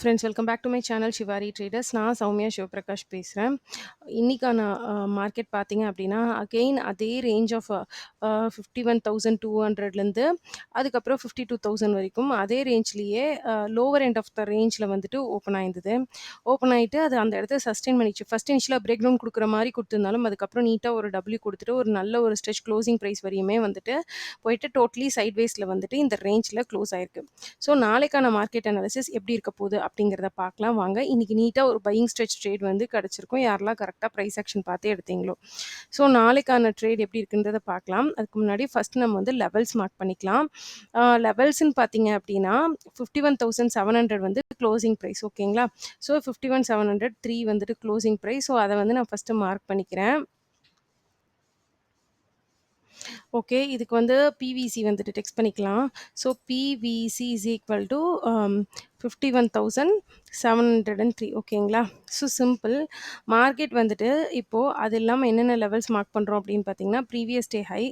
Friends welcome back to my channel Shivari Traders. நான் சௌமியா சிவபிரகாஷ் பேசுகிறேன். இன்னைக்கான மார்க்கெட் பார்த்தீங்க அப்படின்னா அகெயின் அதே ரேஞ்ச் ஆஃப் 51,200லேருந்து அதுக்கப்புறம் 52,000 வரைக்கும் அதே ரேஞ்ச்லேயே லோவர் எண்ட் ஆஃப் த ரேஞ்சில் வந்துட்டு ஓப்பன் ஆயிருந்தது. ஓப்பன் ஆகிட்டு அது அந்த இடத்த சஸ்டெயின் பண்ணிச்சு. ஃபர்ஸ்ட் இனிஷியலாக பிரேக் டவுன் கொடுக்குற மாதிரி கொடுத்துருந்தாலும் அதுக்கப்புறம் நீட்டாக ஒரு டபிள்யூ கொடுத்துட்டு ஒரு நல்ல ஒரு ஸ்ட்ரெச் க்ளோசிங் ப்ரைஸ் வரையுமே வந்துட்டு போயிட்டு டோட்டலி சைட்வேஸில் வந்துட்டு இந்த ரேஞ்சில் க்ளோஸ் ஆயிருக்கு. ஸோ நாளைக்கான மார்க்கெட் அனாலிசிஸ் எப்படி இருக்க போகுது அப்படிங்கிறத பார்க்கலாம் வாங்க. இன்னைக்கு நீட்டாக ஒரு பையிங் ஸ்ட்ரெச் ட்ரேட் வந்து கிடச்சிருக்கும், யாரெல்லாம் கரெக்டாக ப்ரைஸ் ஆக்ஷன் பார்த்து எடுத்தீங்களோ. ஸோ நாளைக்கான ட்ரேட் எப்படி இருக்குன்றதை பார்க்கலாம். அதுக்கு முன்னாடி ஃபர்ஸ்ட் நம்ம வந்து லெவல்ஸ் மார்க் பண்ணிக்கலாம். லெவல்ஸ்ன்னு பார்த்தீங்க அப்படின்னா 51,700 வந்து க்ளோசிங் ப்ரைஸ், ஓகேங்களா. ஸோ 51,703 வந்துட்டு க்ளோசிங் ப்ரைஸ். ஸோ அதை வந்து நான் ஃபஸ்ட்டு மார்க் பண்ணிக்கிறேன். ஓகே, இதுக்கு வந்து பிவிசி வந்துட்டு டெக்ஸ்ட் பண்ணிக்கலாம். So PVC is equal to 51,703, ஓகேங்களா. So simple. மார்க்கெட் வந்துட்டு இப்போது அது இல்லாமல் என்னென்ன லெவல்ஸ் மார்க் பண்ணுறோம் அப்படின்னு பார்த்தீங்கன்னா ப்ரீவியஸ் டே ஹை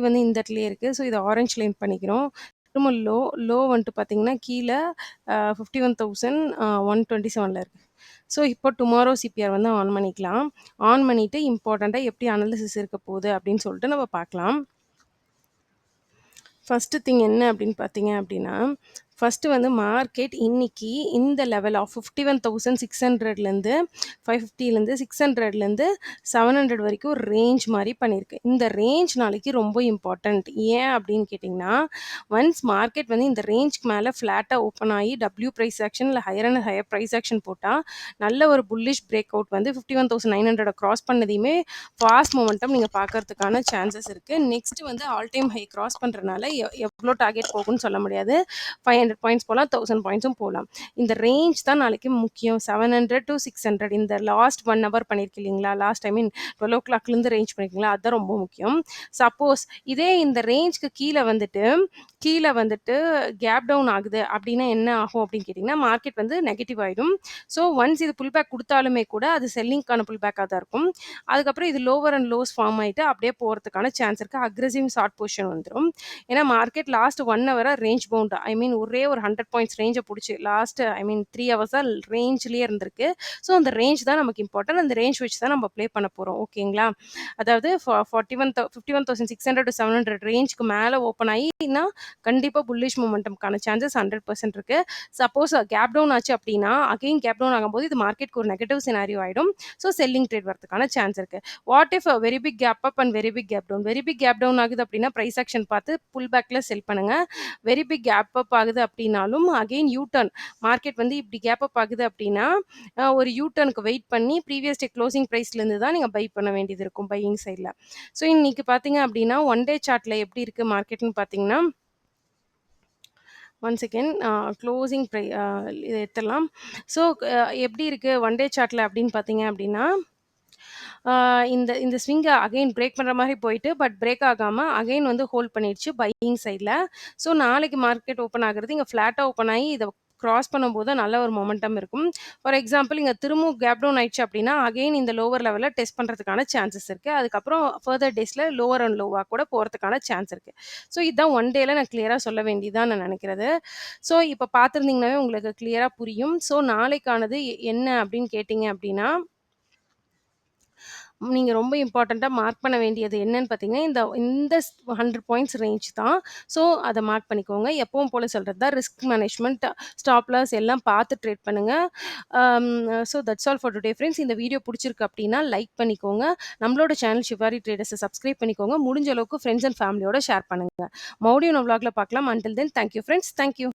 வந்து இந்த இடத்துலையே இருக்குது. ஸோ இதை ஆரஞ்ச் லைன் பண்ணிக்கிறோம். திரும்ப லோ வந்துட்டு பார்த்தீங்கன்னா கீழே 51,127 இருக்குது. ஸோ இப்போ டுமாரோ சிபிஆர் வந்து ஆன் பண்ணிக்கலாம். ஆன் பண்ணிவிட்டு இம்பார்ட்டண்ட்டாக எப்படி அனாலிசிஸ் இருக்க போகுது அப்படின்னு சொல்லிட்டு நம்ம பார்க்கலாம். ஃபஸ்ட்டு திங் என்ன அப்படின்னு பார்த்தீங்க அப்படின்னா, ஃபஸ்ட்டு வந்து மார்க்கெட் இன்னைக்கு இந்த லெவல் ஆஃப் 51,600லேருந்து 550லேருந்து 600லேருந்து 700 வரைக்கும் ரேஞ்ச் மாதிரி பண்ணியிருக்கு. இந்த ரேஞ்ச் நாளைக்கு ரொம்ப இம்பார்ட்டண்ட். ஏன் அப்படின்னு கேட்டிங்கன்னா, ஒன்ஸ் மார்க்கெட் வந்து இந்த ரேஞ்ச்க்கு மேலே ஃப்ளாட்டாக ஓப்பன் ஆகி டபிள்யூ ப்ரைஸ் ஆக்ஷன் இல்லை higher and higher price action போட்டால் நல்ல ஒரு புல்லிஷ் பிரேக் அவுட் வந்து 51,900 கிராஸ் பண்ணதையுமே ஃபாஸ்ட் மொமெண்டம் நீங்கள் பார்க்கறதுக்கான சான்சஸ் இருக்குது. நெக்ஸ்ட் வந்து ஆல் டைம் ஹை கிராஸ் பண்ணுறதுனால எவ்வளோ டார்கெட் போகும்னு சொல்ல முடியாது. 500 பாயிண்ட்ஸ் போகலாம், 1000 பாயிண்ட்ஸும் போகலாம். இந்த ரேஞ்ச் தான் நாளைக்கு முக்கியம். 700 to 600 இந்த லாஸ்ட் 1 hour பண்ணியிருக்கு இல்லைங்களா, லாஸ்ட் 12 o'clockலேருந்து ரேஞ்ச் பண்ணியிருக்கீங்களா, அதுதான் ரொம்ப முக்கியம். சப்போஸ் இதே இந்த ரேஞ்ச்க்கு கீழே வந்துட்டு கேப் டவுன் ஆகுது அப்படின்னா என்ன ஆகும் அப்படின்னு கேட்டிங்கன்னா, மார்க்கெட் வந்து நெகட்டிவ் ஆகிடும். ஸோ ஒன்ஸ் இது புல் பேக் கொடுத்தாலுமே கூட அது செல்லிங்கான புல் பேக்காக தான் இருக்கும். அதுக்கப்புறம் இது லோவர் அண்ட் லோஸ் ஃபார்ம் ஆகிட்டு அப்படியே போகிறதுக்கான சான்ஸ் இருக்குது. அக்ரெசிவ் ஷார்ட் பொசிஷன் வந்துடும். ஏன்னா market last 1 hour range bound ஒரே ஒரு 100 பாயிண்ட்ஸ் ரேஞ்சை பிடிச்சி லாஸ்ட் 3 hours ரேஞ்ச்லேயே இருந்திருக்கு. ஸோ அந்த ரேஞ்ச் தான் நமக்கு இம்பார்ட்டன்ட். அந்த ரேஞ்ச் வச்சு தான் நம்ம ப்ளே பண்ண போகிறோம், ஓகேங்களா. அதாவது 51,600 to 700 ரேஞ்சுக்கு மேலே ஓப்பன் ஆகினா கண்டிப்பாக புல்லிஷ் மொமெண்டம்கான சான்சஸ் 100% இருக்குது. சப்போஸ் கேப் டவுன் ஆச்சு அப்படின்னா அகைன் கேப் டவுன் ஆகும்போது இது மார்க்கெட்க்கு ஒரு நெகட்டிவ் சினாரியோ ஆகிடும். ஸோ செல்லிங் ட்ரேட் வரதுக்கான சான்ஸ் இருக்குது. What if very big gap up and very big gap down? Very big gap down ஆகுது அப்படின்னா ப்ரைஸ் ஆக்ஷன் பார்த்து புல் பேக்கில் செல் பண்ணுங்கள். வெரி பிக் கேப் அப் ஆகுது அப்படின்னாலும் அகெயின் யூ டர்ன், மார்க்கெட் வந்து இப்படி கேப் அப் ஆகுது அப்படின்னா ஒரு யூ டர்னுக்கு வெயிட் பண்ணி ப்ரீவியஸ் டே க்ளோசிங் ப்ரைஸ்லேருந்து தான் நீங்கள் பை பண்ண வேண்டியது இருக்கும் பையிங் சைடில். ஸோ இன்னைக்கு பார்த்தீங்க அப்படின்னா ஒன் டே சார்ட்டில் எப்படி இருக்குது மார்க்கெட்னு பார்த்தீங்கன்னா, ஒன் செகண்ட், க்ளோசிங் இதை எடுத்துடலாம். ஸோ எப்படி இருக்குது ஒன் டே சார்ட்டில் அப்படின்னு பார்த்தீங்க அப்படின்னா, இந்த இந்த ஸ்விங்கை அகைன் பிரேக் பண்ணுற மாதிரி போயிட்டு பட் பிரேக் ஆகாமல் அகைன் வந்து ஹோல்ட் பண்ணிடுச்சு பையிங் சைடில். ஸோ நாளைக்கு மார்க்கெட் ஓப்பன் ஆகுறது இங்கே ஃப்ளாட்டாக ஓப்பன் ஆகி இதை கிராஸ் பண்ணும்போது நல்ல ஒரு மொமெண்டம் இருக்கும். ஃபார் எக்ஸாம்பிள் இங்கே திரும்பவும் கேப் டவுன் ஆயிடுச்சு அப்படின்னா அகைன் இந்த லோவர் லெவலில் டெஸ்ட் பண்ணுறதுக்கான சான்சஸ் இருக்குது. அதுக்கப்புறம் ஃபர்தர் டேஸில் லோவர் அண்ட் லோவாக கூட போகிறதுக்கான சான்ஸ் இருக்குது. ஸோ இதுதான் ஒன் டேல நான் கிளியராக சொல்ல வேண்டியதான் நான் நினைக்கிறது. ஸோ இப்போ பார்த்துருந்தீங்கன்னாவே உங்களுக்கு கிளியராக புரியும். ஸோ நாளைக்கானது என்ன அப்படின்னு கேட்டிங்க அப்படின்னா, நீங்க ரொம்ப இம்பார்ட்டன்ட்டா மார்க் பண்ண வேண்டியது என்னன்னு பார்த்தீங்கன்னா, இந்த 100 பாயிண்ட்ஸ் ரேஞ்ச் தான். ஸோ அத மார்க் பண்ணிக்கோங்க. எப்பவும் போல சொல்றது தான். ரிஸ்க் மேனேஜ்மென்ட், ஸ்டாப் லாஸ் எல்லாம் பார்த்து ட்ரேட் பண்ணுங்க. So that's all for today friends. இந்த வீடியோ புடிச்சிருக்கு அப்படின்னா லைக் பண்ணிக்கோங்க. நம்மளோட சேனல் ஷிவாரி ட்ரேடர்ஸை சப்ஸ்கிரைப் பண்ணிக்கோங்க. முடிஞ்ச அளவுக்கு ஃப்ரெண்ட்ஸ் அண்ட் ஃபேமிலியோட ஷேர் பண்ணுங்க. மறுபடியும் நான் vlogல பார்க்கலாம். Until then thank you friends. Thank you.